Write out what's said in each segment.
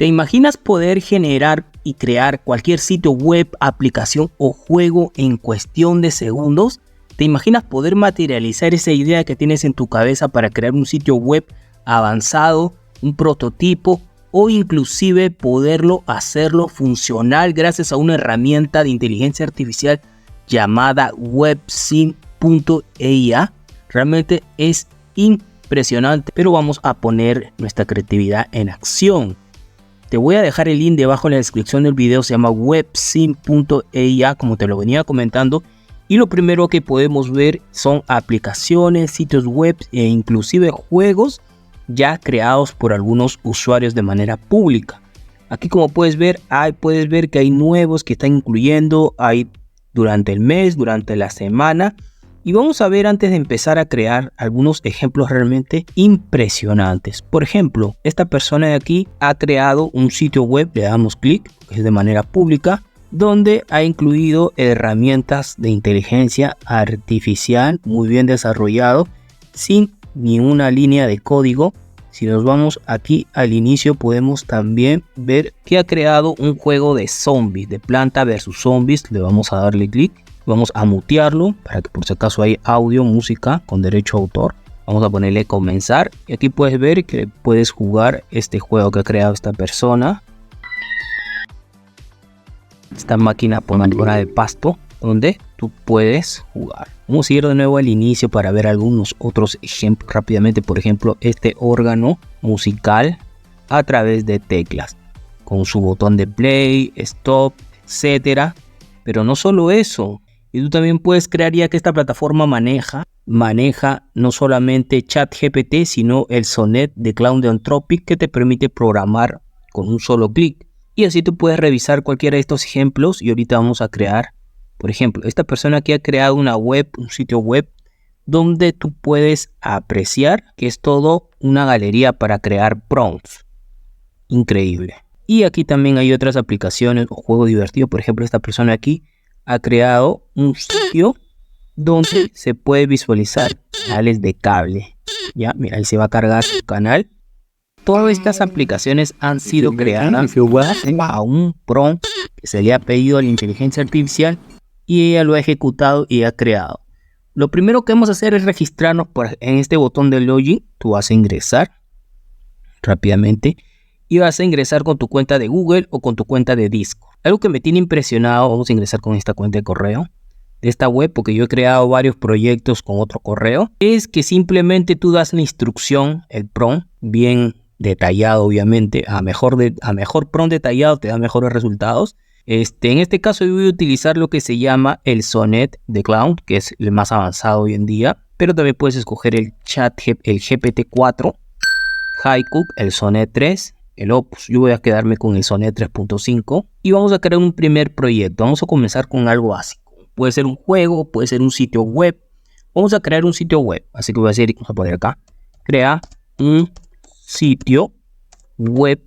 ¿Te imaginas poder generar y crear cualquier sitio web, aplicación o juego en cuestión de segundos? ¿Te imaginas poder materializar esa idea que tienes en tu cabeza para crear un sitio web avanzado, un prototipo o inclusive poderlo hacerlo funcional gracias a una herramienta de inteligencia artificial llamada WebSync.ai? Realmente es impresionante, pero vamos a poner nuestra creatividad en acción. Te voy a dejar el link debajo en la descripción del video, se llama WebSync.ai, como te lo venía comentando. Y lo primero que podemos ver son aplicaciones, sitios web e inclusive juegos ya creados por algunos usuarios de manera pública. Aquí, como puedes ver que hay nuevos que están incluyendo, hay durante el mes, durante la semana. Y vamos a ver, antes de empezar a crear, algunos ejemplos realmente impresionantes. Por ejemplo, esta persona de aquí ha creado un sitio web, le damos clic, que es de manera pública, donde ha incluido herramientas de inteligencia artificial muy bien desarrollado, sin ni una línea de código. Si nos vamos aquí al inicio, podemos también ver que ha creado un juego de zombies, de planta versus zombies. Le vamos a darle clic, vamos a mutearlo para que por si acaso hay audio, música con derecho a autor. Vamos a ponerle comenzar y aquí puedes ver que puedes jugar este juego que ha creado esta persona. Esta máquina ponedora de pasto donde tú puedes jugar. Vamos a ir de nuevo al inicio para ver algunos otros ejemplos rápidamente. Por ejemplo, este órgano musical a través de teclas con su botón de play, stop, etcétera. Pero no solo eso, y tú también puedes crear, ya que esta plataforma maneja no solamente ChatGPT, sino el Sonnet de Cloud de Anthropic, que te permite programar con un solo clic. Y así tú puedes revisar cualquiera de estos ejemplos. Y ahorita vamos a crear, por ejemplo, esta persona que ha creado una web, un sitio web, donde tú puedes apreciar que es todo una galería para crear prompts. Increíble. Y aquí también hay otras aplicaciones o juegos divertidos. Por ejemplo, esta persona aquí ha creado un sitio donde se puede visualizar canales de cable. Ya, mira, ahí se va a cargar su canal. Todas estas aplicaciones han sido creadas a un prompt que se le ha pedido a la inteligencia artificial y ella lo ha ejecutado y ha creado. Lo primero que vamos a hacer es registrarnos en este botón de login. Tú vas a ingresar rápidamente y vas a ingresar con tu cuenta de Google o con tu cuenta de Discord. Algo que me tiene impresionado, vamos a ingresar con esta cuenta de correo de esta web, porque yo he creado varios proyectos con otro correo, es que simplemente tú das la instrucción, el prompt, bien detallado obviamente, a mejor prompt detallado te da mejores resultados. En este caso yo voy a utilizar lo que se llama el Sonnet de Cloud, que es el más avanzado hoy en día, pero también puedes escoger el GPT-4, Haiku, el Sonnet 3, el Opus. Yo voy a quedarme con el Sonnet 3.5 y vamos a crear un primer proyecto. Vamos a comenzar con algo básico. Puede ser un juego, puede ser un sitio web. Vamos a crear un sitio web, así que vamos a poner acá, crea un sitio web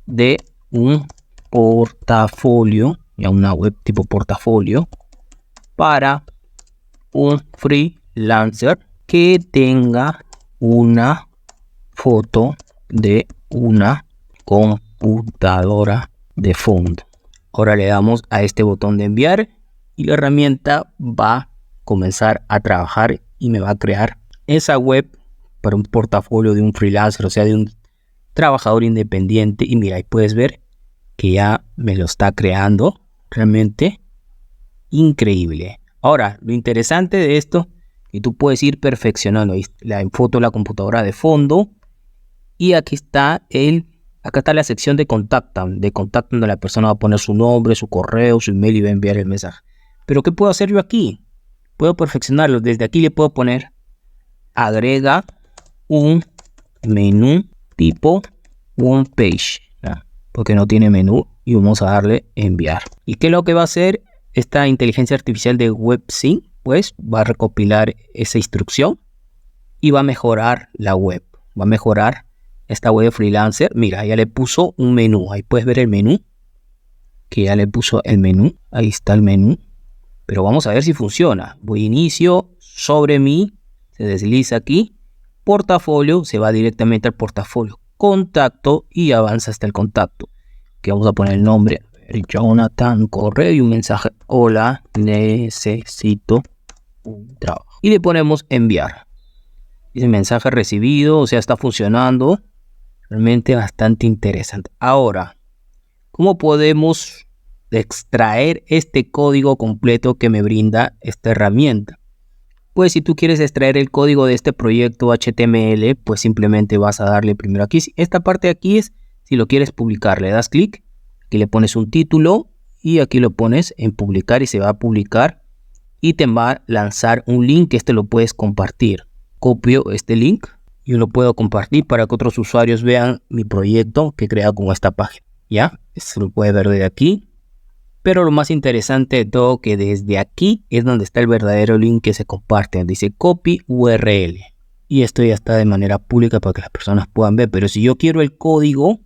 de un portafolio, ya una web tipo portafolio, para un freelancer que tenga una foto de una computadora de fondo. Ahora le damos a este botón de enviar y la herramienta va a comenzar a trabajar y me va a crear esa web para un portafolio de un freelancer, o sea, de un trabajador independiente. Y mira, ahí puedes ver que ya me lo está creando. Realmente increíble. Ahora, lo interesante de esto, que tú puedes ir perfeccionando. Ahí la foto de la computadora de fondo. Y aquí está acá está la sección de contacto, donde la persona va a poner su nombre, su correo, su email y va a enviar el mensaje. Pero ¿qué puedo hacer yo aquí? Puedo perfeccionarlo. Desde aquí le puedo poner agrega un menú tipo one page, ¿no? Porque no tiene menú, y vamos a darle enviar. ¿Y qué es lo que va a hacer esta inteligencia artificial de WebSync? Pues va a recopilar esa instrucción y va a mejorar la web, va a mejorar esta web de freelancer. Mira, ya le puso un menú, ahí puedes ver el menú, que ya le puso el menú, ahí está el menú. Pero vamos a ver si funciona. Voy a inicio, sobre mí, se desliza aquí, portafolio, se va directamente al portafolio. contacto y avanza hasta el contacto. Que vamos a poner el nombre. Jonathan, correo y un mensaje. Hola, necesito un trabajo. Y le ponemos enviar. Dice mensaje recibido, o sea, está funcionando. Realmente bastante interesante. Ahora, ¿cómo podemos extraer este código completo que me brinda esta herramienta? Pues si tú quieres extraer el código de este proyecto HTML, pues simplemente vas a darle primero aquí. Esta parte de aquí es si lo quieres publicar. Le das clic, aquí le pones un título y aquí lo pones en publicar y se va a publicar. Y te va a lanzar un link que lo puedes compartir. Copio este link y lo puedo compartir para que otros usuarios vean mi proyecto que he creado con esta página. ¿Ya? Esto lo puedes ver desde aquí. Pero lo más interesante de todo que desde aquí es donde está el verdadero link que se comparte. Dice copy URL. Y esto ya está de manera pública para que las personas puedan ver. Pero si yo quiero el código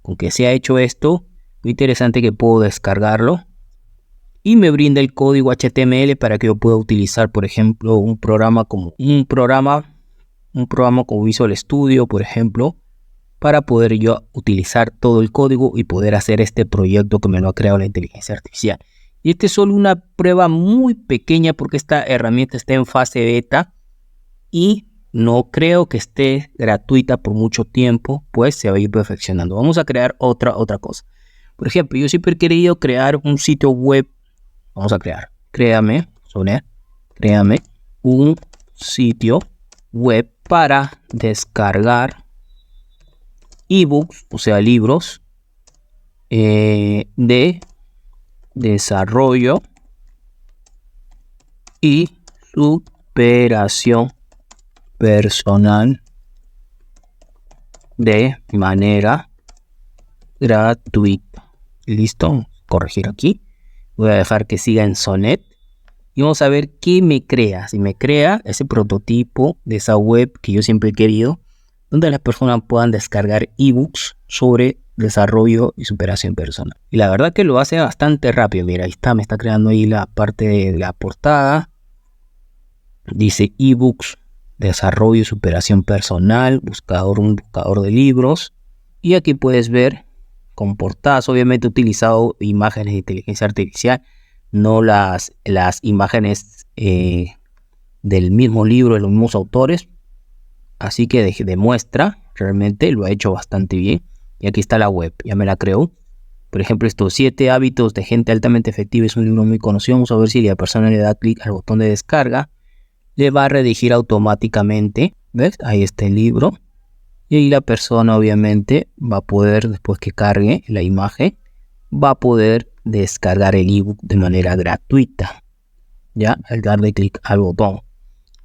con que se ha hecho esto, lo interesante es que puedo descargarlo. Y me brinda el código HTML para que yo pueda utilizar, por ejemplo, un programa como Visual Studio, por ejemplo, para poder yo utilizar todo el código y poder hacer este proyecto que me lo ha creado la inteligencia artificial. Y esta es solo una prueba muy pequeña porque esta herramienta está en fase beta y no creo que esté gratuita por mucho tiempo, pues se va a ir perfeccionando. Vamos a crear otra cosa. Por ejemplo, yo siempre he querido crear un sitio web. Vamos a crear. Créame un sitio web para descargar ebooks, o sea, libros de desarrollo y superación personal de manera gratuita. Listo, corregir aquí. Voy a dejar que siga en Sonnet y vamos a ver qué me crea. Si me crea ese prototipo de esa web que yo siempre he querido, donde las personas puedan descargar ebooks sobre desarrollo y superación personal. Y la verdad que lo hace bastante rápido. Mira, ahí está, me está creando ahí la parte de la portada. Dice ebooks, desarrollo y superación personal, un buscador de libros. Y aquí puedes ver con portadas. Obviamente he utilizado imágenes de inteligencia artificial, no las imágenes del mismo libro, de los mismos autores. Así que demuestra, realmente lo ha hecho bastante bien. Y aquí está la web, ya me la creó. Por ejemplo, estos 7 hábitos de gente altamente efectiva es un libro muy conocido. Vamos a ver si la persona le da clic al botón de descarga. Le va a redirigir automáticamente. ¿Ves? Ahí está el libro. Y ahí la persona obviamente va a poder, después que cargue la imagen, va a poder descargar el ebook de manera gratuita. Ya, al darle clic al botón.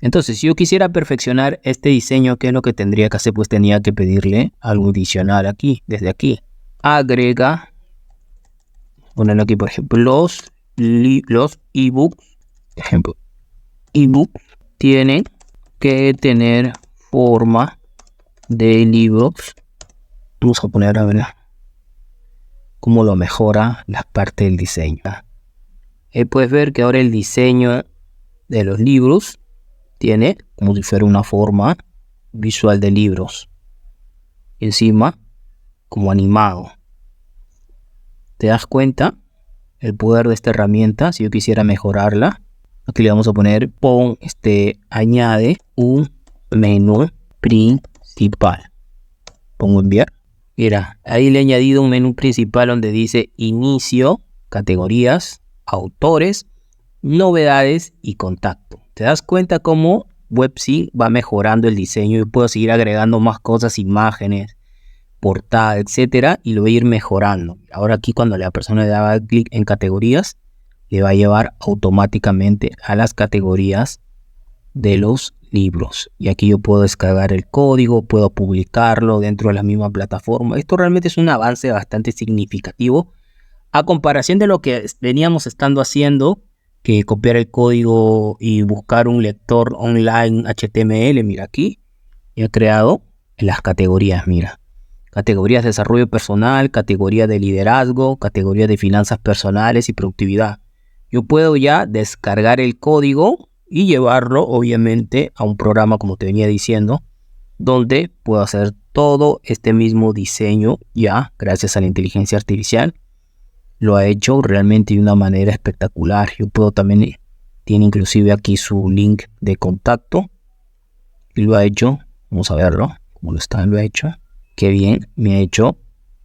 Entonces, si yo quisiera perfeccionar este diseño, ¿qué es lo que tendría que hacer? Pues tenía que pedirle algo adicional aquí, desde aquí. Agrega, ponerlo aquí, por ejemplo, los ebooks. Ejemplo, ebooks tienen que tener forma de libros. Vamos a poner a ver cómo lo mejora la parte del diseño. Puedes ver que ahora el diseño de los libros tiene como si fuera una forma visual de libros. Encima, como animado. ¿Te das cuenta? El poder de esta herramienta. Si yo quisiera mejorarla, aquí le vamos a poner añade un menú principal. Pongo enviar. Mira, ahí le he añadido un menú principal donde dice inicio, categorías, autores, novedades y contacto. ¿Te das cuenta cómo WebSync va mejorando el diseño? Y puedo seguir agregando más cosas, imágenes, portada, etcétera, y lo voy a ir mejorando. Ahora aquí cuando la persona le da clic en categorías, le va a llevar automáticamente a las categorías de los libros. Y aquí yo puedo descargar el código, puedo publicarlo dentro de la misma plataforma. Esto realmente es un avance bastante significativo a comparación de lo que veníamos estando haciendo, que copiar el código y buscar un lector online HTML. Mira, aquí he creado las categorías. Mira, categorías de desarrollo personal, categoría de liderazgo, categoría de finanzas personales y productividad. Yo puedo ya descargar el código y llevarlo obviamente a un programa, como te venía diciendo, donde puedo hacer todo este mismo diseño ya, gracias a la inteligencia artificial, lo ha hecho realmente de una manera espectacular. Yo puedo también, tiene inclusive aquí su link de contacto y lo ha hecho, vamos a verlo, cómo lo ha hecho. Qué bien, me ha hecho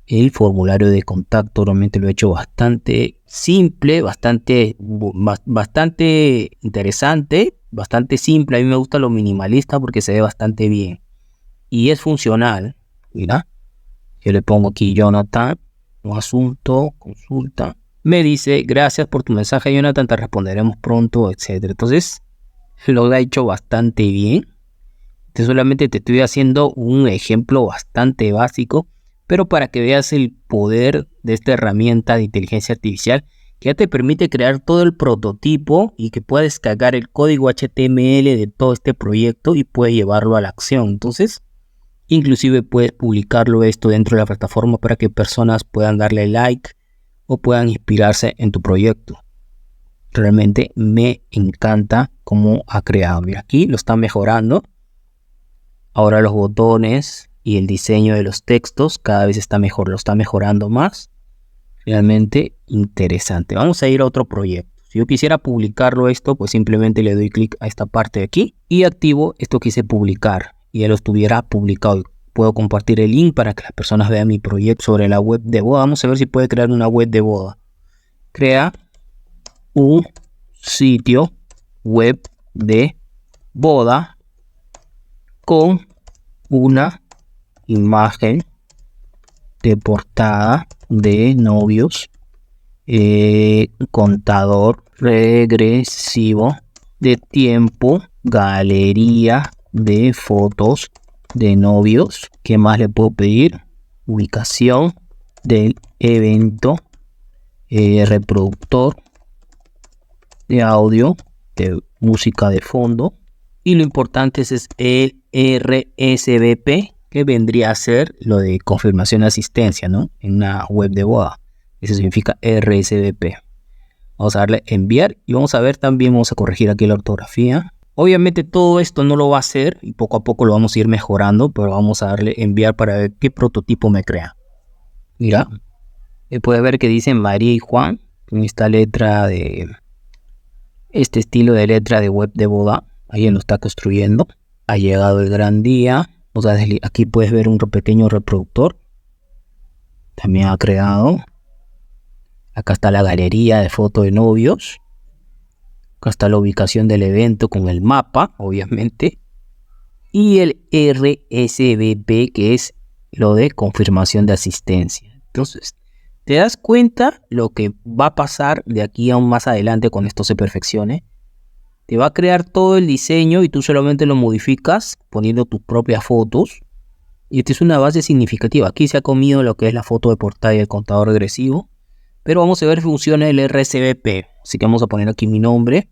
el formulario de contacto, realmente lo he hecho bastante simple, bastante interesante, bastante simple. A mí me gusta lo minimalista porque se ve bastante bien y es funcional. Mira, yo le pongo aquí Jonathan, un asunto, consulta. Me dice, gracias por tu mensaje, Jonathan, te responderemos pronto, etcétera. Entonces, lo ha hecho bastante bien. Solamente te estoy haciendo un ejemplo bastante básico, pero para que veas el poder de esta herramienta de inteligencia artificial que ya te permite crear todo el prototipo y que puedes descargar el código HTML de todo este proyecto y puedes llevarlo a la acción. Entonces, inclusive puedes publicarlo esto dentro de la plataforma para que personas puedan darle like o puedan inspirarse en tu proyecto. Realmente me encanta cómo ha creado. Mira, aquí lo está mejorando. Ahora los botones y el diseño de los textos cada vez está mejor, lo está mejorando más. Realmente interesante. Vamos a ir a otro proyecto. Si yo quisiera publicarlo esto, pues simplemente le doy clic a esta parte de aquí y activo esto que hice publicar. Y ya lo estuviera publicado. Puedo compartir el link para que las personas vean mi proyecto sobre la web de boda. Vamos a ver si puede crear una web de boda. Crea un sitio web de boda con una imagen de portada de novios, contador regresivo de tiempo, galería de fotos de novios. ¿Qué más le puedo pedir? Ubicación del evento, reproductor de audio, de música de fondo. Y lo importante es el RSVP, que vendría a ser lo de confirmación de asistencia, ¿no? En una web de boda. Eso significa RSVP. Vamos a darle enviar y vamos a ver también, vamos a corregir aquí la ortografía. Obviamente todo esto no lo va a hacer y poco a poco lo vamos a ir mejorando, pero vamos a darle enviar para ver qué prototipo me crea. Mira, puedes ver que dice María y Juan, con esta letra de... este estilo de letra de web de boda. Ahí lo está construyendo. Ha llegado el gran día. O sea, aquí puedes ver un pequeño reproductor. También ha creado. Acá está la galería de fotos de novios. Acá está la ubicación del evento con el mapa, obviamente. Y el RSVP, que es lo de confirmación de asistencia. Entonces, ¿te das cuenta lo que va a pasar de aquí aún más adelante cuando esto se perfeccione? Te va a crear todo el diseño y tú solamente lo modificas poniendo tus propias fotos. Y esta es una base significativa. Aquí se ha comido lo que es la foto de portada y el contador regresivo. Pero vamos a ver si funciona el RSVP. Así que vamos a poner aquí mi nombre.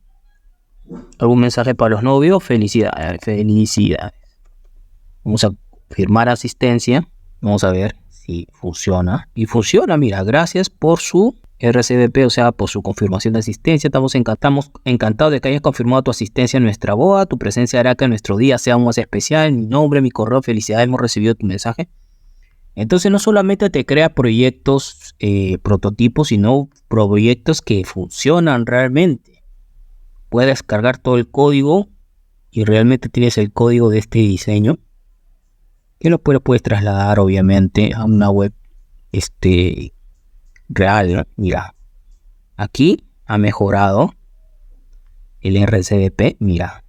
¿Algún mensaje para los novios? Felicidades, felicidades. Vamos a firmar asistencia. Vamos a ver si funciona. Y funciona, mira, gracias por su RSVP, o sea, por su confirmación de asistencia. Estamos encantados de que hayas confirmado tu asistencia en nuestra boda. Tu presencia hará que nuestro día sea aún más especial. Mi nombre, mi correo, felicidades, hemos recibido tu mensaje. Entonces no solamente te crea proyectos, prototipos, sino proyectos que funcionan realmente. Puedes cargar todo el código y realmente tienes el código de este diseño. Que lo puedes trasladar obviamente a una web real, ¿no? Mira, aquí ha mejorado el RSVP. Mira,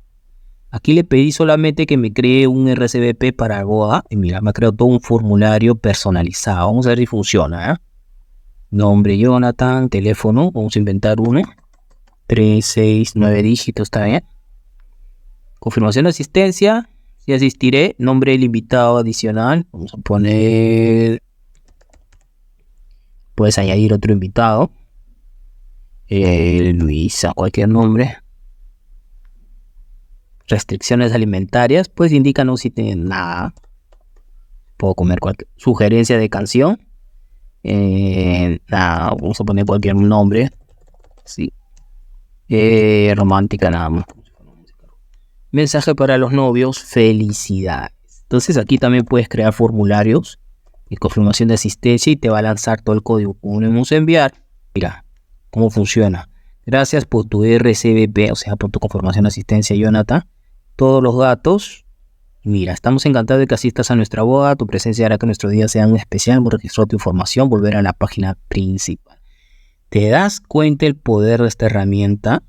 aquí le pedí solamente que me cree un RSVP para boda y mira, me ha creado todo un formulario personalizado. Vamos a ver si funciona, ¿eh? Nombre Jonathan, teléfono, vamos a inventar uno, 3, 6, 9 dígitos, está bien. Confirmación de asistencia, si asistiré. Nombre del invitado adicional, vamos a poner... Puedes añadir otro invitado. Luisa, cualquier nombre. Restricciones alimentarias, pues indícanos si tienen nada. Puedo comer cualquier sugerencia de canción. Nada, vamos a poner cualquier nombre. Sí. Romántica, nada más. Mensaje para los novios, felicidades. Entonces aquí también puedes crear formularios y confirmación de asistencia y te va a lanzar todo el código. Ponemos enviar. Mira cómo funciona. Gracias por tu RCBP, o sea, por tu confirmación de asistencia, Jonathan. Todos los datos. Mira, estamos encantados de que asistas a nuestra boda. Tu presencia hará que nuestro día sea un especial. Hemos registrado tu información. Volver a la página principal. ¿Te das cuenta el poder de esta herramienta?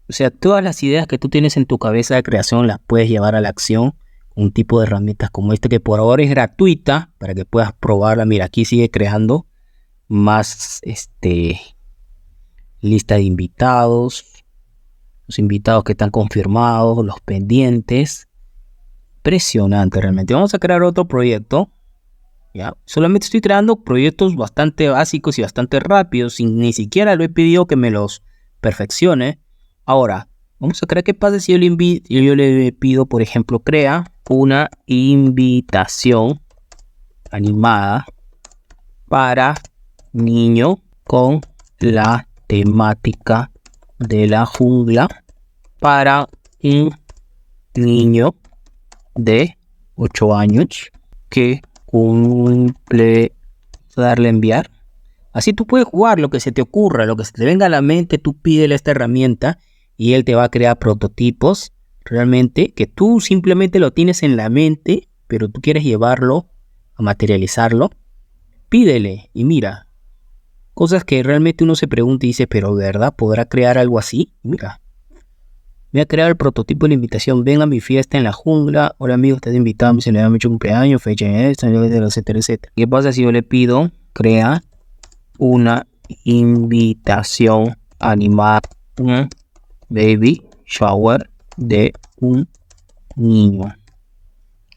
O sea, todas las ideas que tú tienes en tu cabeza de creación las puedes llevar a la acción. Un tipo de herramientas como este que por ahora es gratuita para que puedas probarla. Mira, aquí sigue creando más lista de invitados, los invitados que están confirmados, los pendientes. Impresionante realmente. Vamos a crear otro proyecto. ¿Ya? Solamente estoy creando proyectos bastante básicos y bastante rápidos, sin ni siquiera lo he pedido que me los perfeccione. Ahora, vamos a crear qué pasa si yo le pido, por ejemplo, crea una invitación animada para niño con la temática de la jungla para un niño de 8 años que cumple, darle a enviar. Así tú puedes jugar lo que se te ocurra, lo que se te venga a la mente, tú pídele esta herramienta y él te va a crear prototipos realmente que tú simplemente lo tienes en la mente, pero tú quieres llevarlo a materializarlo. Pídele y mira, cosas que realmente uno se pregunta y dice, pero ¿verdad? ¿Podrá crear algo así? Mira, voy a crear el prototipo de la invitación. Ven a mi fiesta en la jungla. Hola amigo, estás invitado. Me celebra mucho cumpleaños, fecha de esto, etcétera, etcétera. ¿Qué pasa si yo le pido crea una invitación animada, un baby shower de un niño?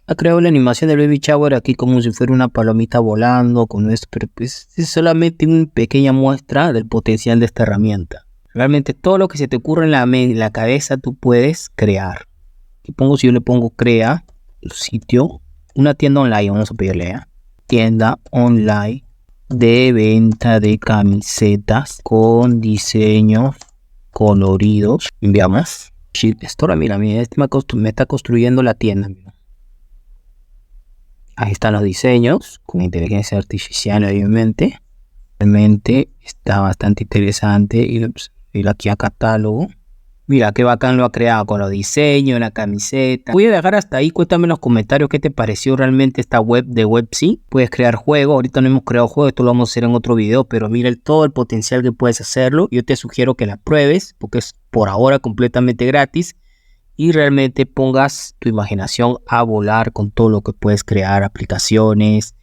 Ha creado la animación del baby shower aquí como si fuera una palomita volando con esto, pero pues es solamente una pequeña muestra del potencial de esta herramienta. Realmente todo lo que se te ocurre en la cabeza tú puedes crear. Si yo le pongo crea sitio, una tienda online, vamos a pedirle tienda online de venta de camisetas con diseños coloridos. Enviamos. Store, mira, me está construyendo la tienda. Mira. Ahí están los diseños con inteligencia artificial, obviamente. Realmente está bastante interesante. Y aquí a catálogo. Mira qué bacán lo ha creado con los diseños, la camiseta. Voy a dejar hasta ahí. Cuéntame en los comentarios qué te pareció realmente esta web de Websy. Puedes crear juegos. Ahorita no hemos creado juegos. Esto lo vamos a hacer en otro video. Pero mira todo el potencial que puedes hacerlo. Yo te sugiero que la pruebes porque es por ahora completamente gratis. Y realmente pongas tu imaginación a volar con todo lo que puedes crear. Aplicaciones,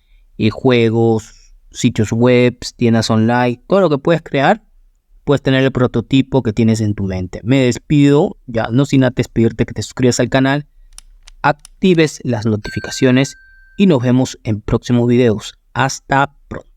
juegos, sitios web, tiendas online. Todo lo que puedes crear. Puedes tener el prototipo que tienes en tu mente. Me despido, ya no sin antes pedirte que te suscribas al canal, actives las notificaciones y nos vemos en próximos videos. Hasta pronto.